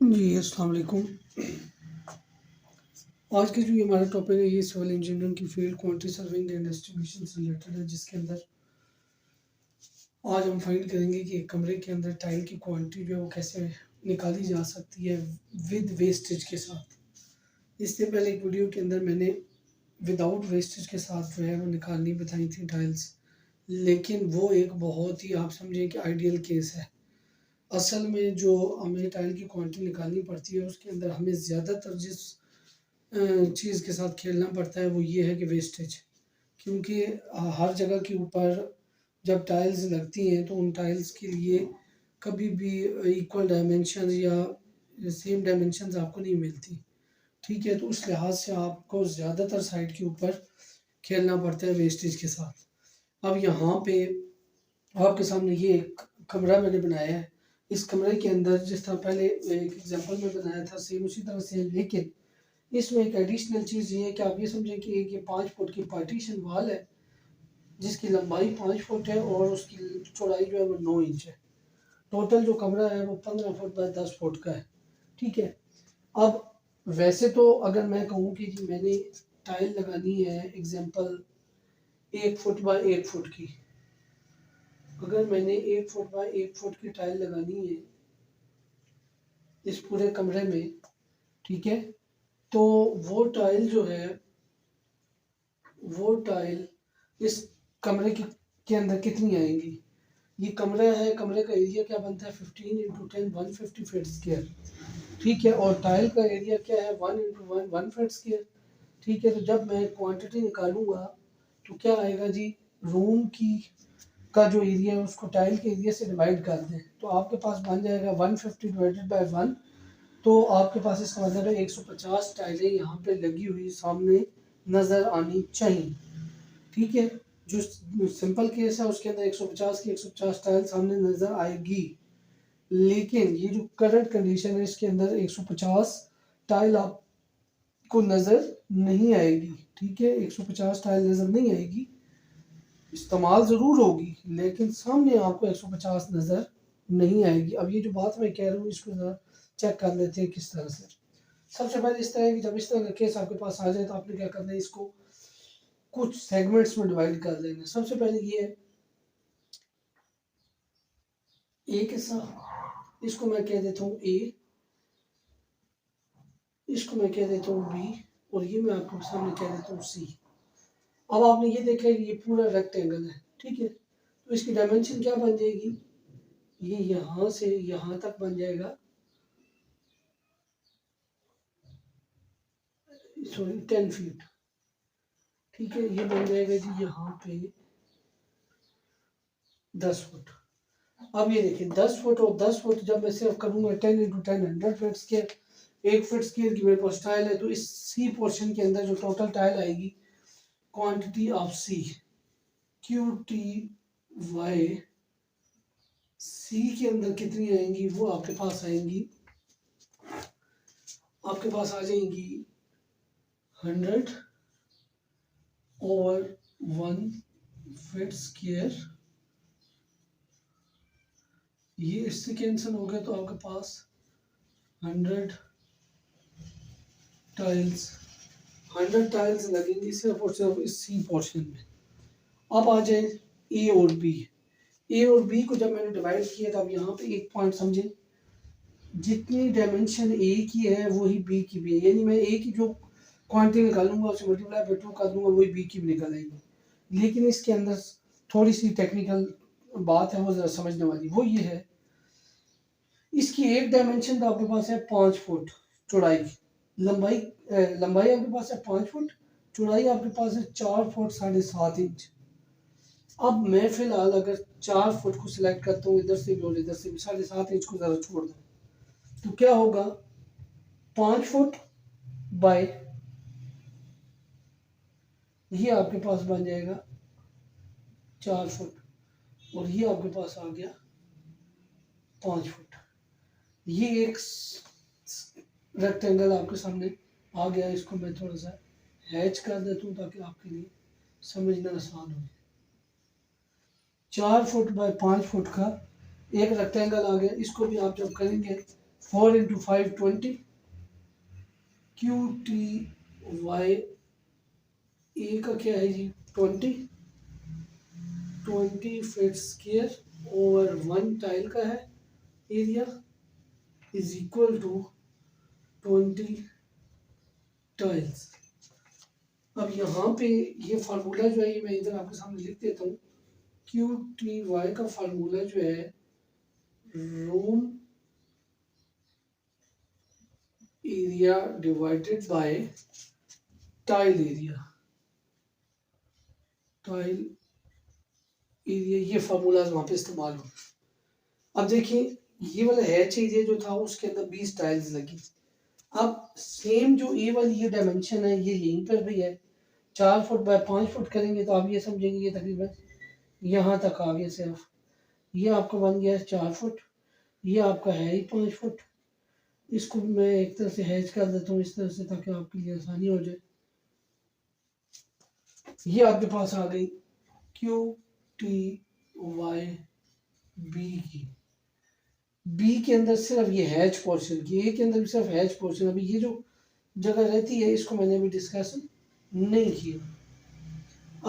जी, अस्सलाम वालेकुम। आज के जो ये हमारा टॉपिक है ये सिविल इंजीनियरिंग की field quantity serving and estimation से रिलेटेड है, जिसके अंदर आज हम फाइंड करेंगे कि एक कमरे के अंदर टाइल की क्वांटिटी जो है वो कैसे निकाली जा सकती है विद वेस्टेज के साथ। इससे पहले एक वीडियो के अंदर मैंने विदाउट वेस्टेज के साथ जो है वो निकालनी बताई थी टाइल्स, लेकिन वो एक बहुत ही आप समझें कि आइडियल केस है। असल में जो हमें टाइल की क्वांटिटी निकालनी पड़ती है उसके अंदर हमें ज़्यादातर जिस चीज़ के साथ खेलना पड़ता है वो ये है कि वेस्टेज, क्योंकि हर जगह के ऊपर जब टाइल्स लगती हैं तो उन टाइल्स के लिए कभी भी इक्वल डायमेंशन या सेम डायमेंशंस आपको नहीं मिलती। ठीक है, तो उस लिहाज से आपको ज़्यादातर साइड के ऊपर खेलना पड़ता है वेस्टेज के साथ। अब यहाँ पे आपके सामने ये एक कमरा मैंने बनाया है। इस कमरे के अंदर जिस तरह पहले एक एग्जांपल में बनाया था सेम उसी तरह से, लेकिन इसमें एक एडिशनल चीज़ ये है कि आप ये समझें कि एक ये 5 फुट की पार्टीशन वॉल है, जिसकी लंबाई 5 फुट है और उसकी चौड़ाई जो है वो 9 इंच है। टोटल जो कमरा है वो 15 फुट बाय 10 फुट का है। ठीक है, अब वैसे तो अगर मैं कहूँ कि जी मैंने टाइल लगानी है एग्जांपल 1 फुट बाय 1 फुट की, अगर मैंने 1 फुट बाय 1 फुट की टाइल लगानी है इस पूरे कमरे में, ठीक है, तो वो टाइल जो है वो टाइल इस कमरे के अंदर कितनी आएंगी। ये कमरा है, कमरे का एरिया क्या बनता है 15 इंटू 10 150 फीट स्क्वायर। ठीक है, और टाइल का एरिया क्या है 1 इंटू 1 1 फीट स्क्वायर। ठीक है, तो जब मैं क्वांटिटी निकालूंगा तो क्या आएगा जी, रूम की का जो एरिया है उसको टाइल के एरिया से डिवाइड कर दें तो आपके पास बन जाएगा 150 डिवाइडेड बाय 1। तो आपके पास इसका मतलब है 150 टाइलें यहाँ पे लगी हुई सामने नज़र आनी चाहिए। ठीक है, जो सिंपल केस है उसके अंदर 150 की 150 टाइल सामने नज़र आएगी, लेकिन ये जो करंट कंडीशन है इसके अंदर 150 टाइल आपको नज़र नहीं आएगी। ठीक है, 150 टाइल नज़र नहीं आएगी, इस्तेमाल ज़रूर होगी लेकिन सामने आपको 150 नज़र नहीं आएगी। अब ये जो बात मैं कह रहा हूँ इसको ज़रा चेक कर लेते हैं किस तरह से। सबसे पहले इस तरह की जब इस तरह का केस आपके पास आ जाए तो आपने क्या करना है, इसको कुछ सेगमेंट्स में डिवाइड कर देना। सबसे पहले ये एक हिस्सा, इसको मैं कह देता हूँ ए, इसको मैं कह देता हूँ बी, और ये मैं आपको सामने कह देता हूँ सी। अब आपने ये देखा है कि ये पूरा रेक्टेंगल है। ठीक है, तो इसकी डायमेंशन क्या बन जाएगी, ये यहाँ से यहाँ तक बन जाएगा, सॉरी 10 फीट। ठीक है, ये बन जाएगा जी यहाँ पे 10 फुट। अब ये देखिए 10 फुट और 10 फुट जब मैं सिर्फ करूँगा 10 into 10 100 feet square, 1 feet square की मेरे पास टाइल है, तो इस सी पोर्शन के अंदर जो टोटल टाइल आएगी quantity of C Q T Y C के अंदर कितनी आएंगी वो आपके पास आएंगी, आपके पास आ जाएंगी 100 ओवर 1 फीट स्क्वायर। ये इससे कैंसिल हो गया तो आपके पास 100 टाइल्स 100 टाइल्स लगेंगी सिर्फ और सिर्फ इस सी पोर्शन में। अब आ जाए ए और बी। ए और बी को जब मैंने डिवाइड किया तो अब यहाँ पे एक पॉइंट समझे, जितनी डायमेंशन ए की है वही बी की भी है, यानी मैं ए की जो क्वांटिटी निकालूंगा उसे मल्टीप्लाई बाय 2 कर दूंगा वही बी की भी निकल आएगी। लेकिन इसके अंदर थोड़ी सी टेक्निकल बात है वो ज़रा समझने वाली, वो ये है इसकी एक डायमेंशन तो आपके पास है 5 फुट चौड़ाई, लंबाई लंबाई आपके पास है 5 फुट, चौड़ाई आपके पास है 4 फुट 7.5 इंच। अब मैं फिलहाल अगर 4 फुट को सिलेक्ट करता हूँ इधर से भी और इधर से भी, 7.5 इंच को ज़रा छोड़ दूँ तो क्या होगा 5 फुट बाय ये आपके पास बन जाएगा 4 फुट और ये आपके पास आ गया 5 फुट। ये एक रेक्टेंगल आपके सामने आ गया, इसको मैं थोड़ा सा हैच कर देता हूँ ताकि आपके लिए समझना आसान हो। 4 फुट बाय 5 फुट का एक रेक्टेंगल आ गया, इसको भी आप जब करेंगे 4 × 5 20, क्यू टी वाई ए का क्या है जी 20 फीट स्क्वायर ओवर 1 टाइल का है area is equal to 20 tiles. अब यहाँ पे ये फार्मूला जो है ये मैं इधर आपके सामने लिख देता हूँ। क्यू टी वाई का फार्मूला जो है room area divided by tile area, tile area, ये फार्मूलाज वहाँ पे इस्तेमाल हो। अब देखिए ये वाला हैच एरिया जो था उसके अंदर 20 टाइल्स लगी। अब सेम जो ए वाली ये डायमेंशन है ये यहीं पर भी है, 4 फुट बाय 5 फुट करेंगे तो आप ये समझेंगे ये तकरीबन यहाँ तक आ गया सिर्फ। ये आपका बन गया 4 फुट, ये आपका है ही 5 फुट। इसको मैं एक तरह से हैच कर देता हूँ इस तरह से ताकि आपके लिए आसानी हो जाए। ये आपके पास आ गई क्यू टी वाई बी की, बी के अंदर सिर्फ ये हैच पोर्शन की, ए के अंदर भी सिर्फ हैच पोर्शन। अभी ये जो जगह रहती है इसको मैंने अभी डिस्कस नहीं किया।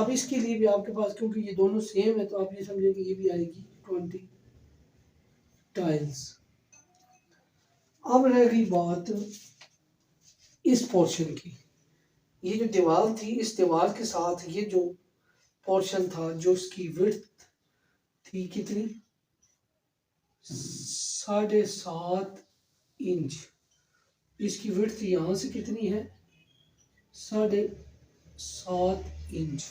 अब इसके लिए भी आपके पास क्योंकि ये दोनों सेम है तो आप ये समझेंगे ये भी आएगी 20 टाइल्स। अब रह गई बात इस पोर्शन की, ये जो दीवार थी इस दीवार के साथ ये जो पोर्शन था जो इसकी विड्थ थी कितनी 7.5 इंच, इसकी विड्थ यहाँ से कितनी है 7.5 इंच।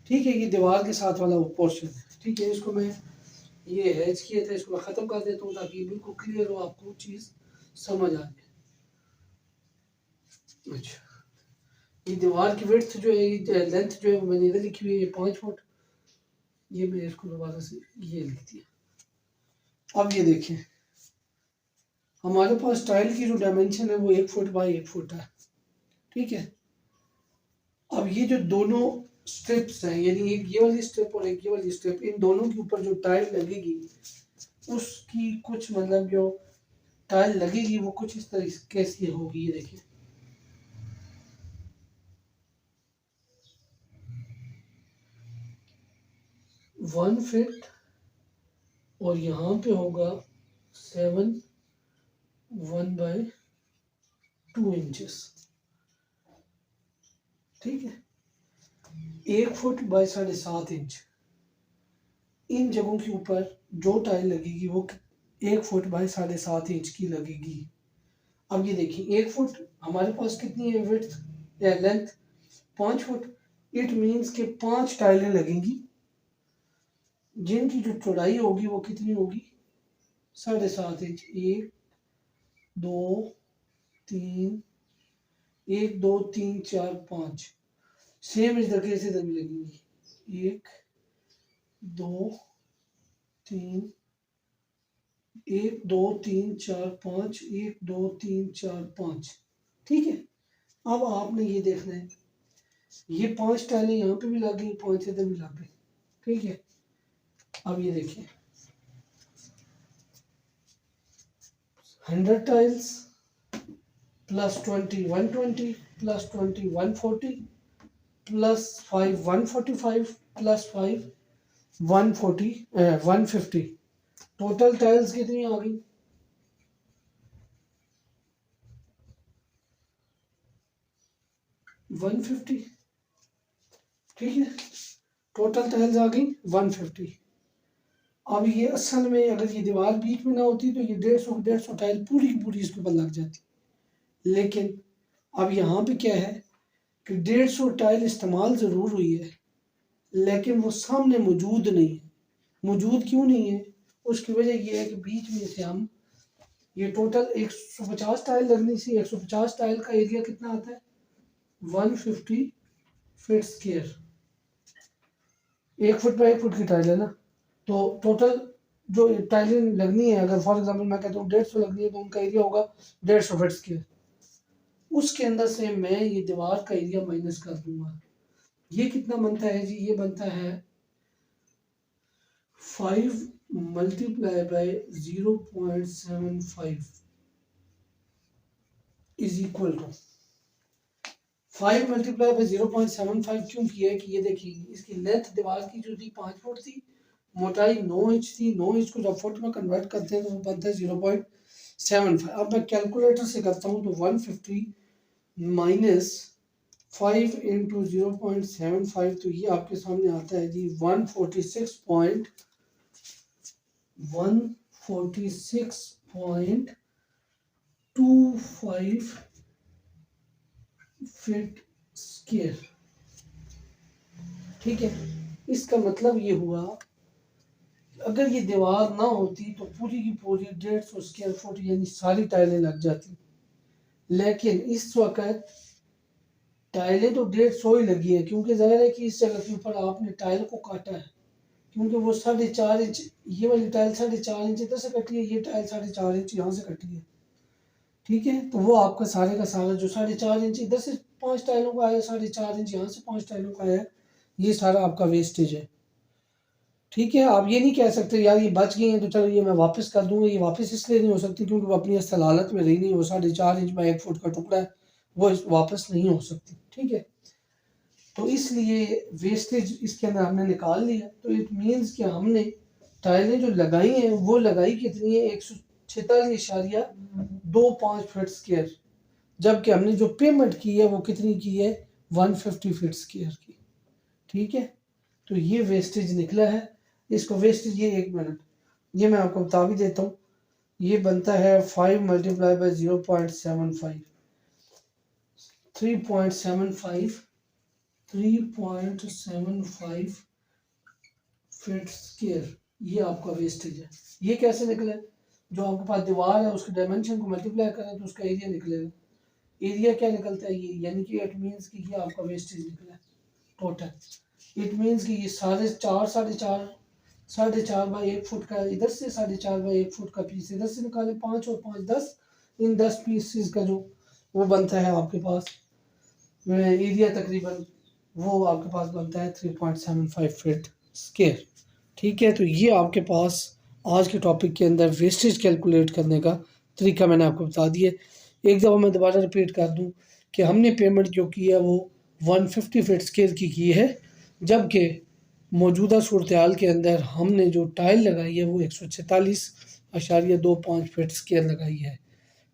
ठीक है, ये दीवार के साथ वाला पोर्शन है। ठीक है, इसको मैं ये हैच किया था इसको मैं ख़त्म कर देता हूँ ताकि बिल्कुल क्लियर हो, आपको चीज़ समझ आ जाए। अच्छा, ये दीवार की विड्थ जो है लेंथ जो है वो मैंने इधर लिखी हुई है 5 फुट, ये मैंने इसको दोबारा से ये लिख दिया। अब ये देखें हमारे पास टाइल की जो डायमेंशन है वो 1 फुट बाय 1 फुट है। ठीक है, अब ये जो दोनों स्ट्रिप्स हैं यानी एक ये वाली स्ट्रिप और एक ये वाली स्ट्रिप, इन दोनों के ऊपर जो टाइल लगेगी उसकी कुछ मतलब जो टाइल लगेगी वो कुछ इस तरीके से होगी। ये देखिए 1 फीट और यहाँ पे होगा 7 1/2 इंचेस। ठीक है, 1 फुट बाय 7.5 इंच। इन जगहों के ऊपर जो टाइल लगेगी वो 1 फुट बाय 7.5 इंच की लगेगी। अब ये देखिए 1 फुट हमारे पास कितनी है विड्थ या लेंथ 5 फुट, इट मीन्स के 5 टाइलें लगेंगी जिनकी जो चौड़ाई होगी वो कितनी होगी 7.5 इंच। 1 2 3 1 2 3 4 5 सेम इस तरीके से भी लगेंगी 1 2 3 1 2 3 4 5 1 2 3 4 5। ठीक है, अब आपने ये देखना है ये 5 टाइलें यहाँ पे भी लग गई 5 इधर भी लग गई। ठीक है, अब ये देखिए 100 tiles plus 20 120 plus 20 140 plus 5 145 plus 5 150। Total tiles कितनी आ गई 150। ठीक है, टोटल टाइल्स आ गई 150। अब ये असल में अगर ये दीवार बीच में ना होती तो ये 150 टाइल पूरी की पूरी इसके ऊपर लग जाती। लेकिन अब यहाँ पे क्या है कि 150 टाइल इस्तेमाल ज़रूर हुई है लेकिन वो सामने मौजूद नहीं है। मौजूद क्यों नहीं है उसकी वजह ये है कि बीच में से हम ये टोटल 150 टाइल लगनी थी। 150 टाइल का एरिया कितना आता है 150 feet square. 1 foot by 1 foot की टाइल है ना, तो टोटल जो टाइलें लगनी है अगर फॉर एग्जांपल मैं कहता हूँ 150 लगनी है तो उनका एरिया होगा 150 फीट स्क्वायर। उसके अंदर से मैं ये दीवार का एरिया माइनस कर दूंगा। ये कितना बनता है जी, ये बनता है 5 multiply by 0.75 is equal to 5 multiply by 0.75 क्यों किया है कि ये देखिए इसकी लेंथ दीवार की जो थी 5 फुट थी, मोटाई 9 इंच थी। 9 इंच को जब फुट में कन्वर्ट करते हैं तो वो बनता है 0.75। अब मैं कैलकुलेटर से करता हूँ तो 150 माइनस 5 इंटू 0.75 तो ये आपके सामने आता है जी 146.25 फीट स्क्वायर। ठीक है, इसका मतलब ये हुआ अगर ये दीवार ना होती तो पूरी की पूरी 150 स्क्वायर फुट यानी सारी टाइलें लग जाती, लेकिन इस वक्त टाइलें तो 150 ही लगी है क्योंकि जाहिर है कि इस जगह के ऊपर आपने टाइल को काटा है, क्योंकि वो 4.5 इंच ये वाली टाइल 4.5 इंच इधर से कटी है, ये टाइल 4.5 इंच यहाँ से कटी है। ठीक है, तो वो आपका सारे का सारा जो 4.5 इंच इधर से 5 टाइलों का आया, 4.5 इंच यहाँ से 5 टाइलों का आया, ये सारा आपका वेस्टेज है। ठीक है, आप ये नहीं कह सकते यार ये बच गई है तो चलो ये मैं वापस कर दूंगा। ये वापस इसलिए नहीं हो सकती क्योंकि वो अपनी असल हालत में रही नहीं, वो 4.5 इंच में 1 फुट का टुकड़ा है, वो वापस नहीं हो सकती। ठीक है, तो इसलिए वेस्टेज इसके अंदर हमने निकाल लिया। तो इट मीन्स कि हमने टाइलें जो लगाई हैं वो लगाई कितनी है 146.25 फीट स्क्वायर, जबकि हमने जो पेमेंट की है वो कितनी की है 150 फीट स्क्वायर की। ठीक है, तो ये वेस्टेज निकला है। इसको वेस्टेज ये 1 मिनट ये मैं आपको बता भी देता हूँ, ये बनता है 5 मल्टीप्लाई बाय 0.75 3.75 फीट स्क्वायर, ये आपका वेस्टेज है। ये कैसे निकले, जो आपके पास दीवार है उसके डायमेंशन को मल्टीप्लाई करें तो उसका एरिया निकलेगा। एरिया क्या निकलता है ये, यानी कि इट मीन्स कि ये आपका वेस्टेज निकला टोटल। इट मीन्स कि ये 4.5 बाई 1 फुट का इधर से 4.5 बाई 1 फुट का पीस इधर से निकाले, 5 और 5 10, इन 10 पीसेस का जो वो बनता है आपके पास एरिया तकरीबन वो आपके पास बनता है 3.75 फीट स्क्वायर। ठीक है, तो ये आपके पास आज के टॉपिक के अंदर वेस्टेज कैलकुलेट करने का तरीका मैंने आपको बता दिया। एक दफ़ा मैं दोबारा रिपीट कर दूं कि हमने पेमेंट जो की है वो 150 फीट स्क्वायर की है, जबकि मौजूदा सूरत हाल के अंदर हमने जो टाइल लगाई है वो 146.25 फीट स्क्वायर लगाई है।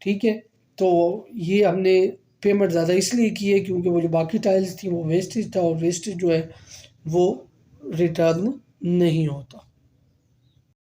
ठीक है, तो ये हमने पेमेंट ज़्यादा इसलिए की है क्योंकि वो जो बाकी टाइल्स थी वो वेस्टेज था, और वेस्टेज जो है वो रिटर्न नहीं होता।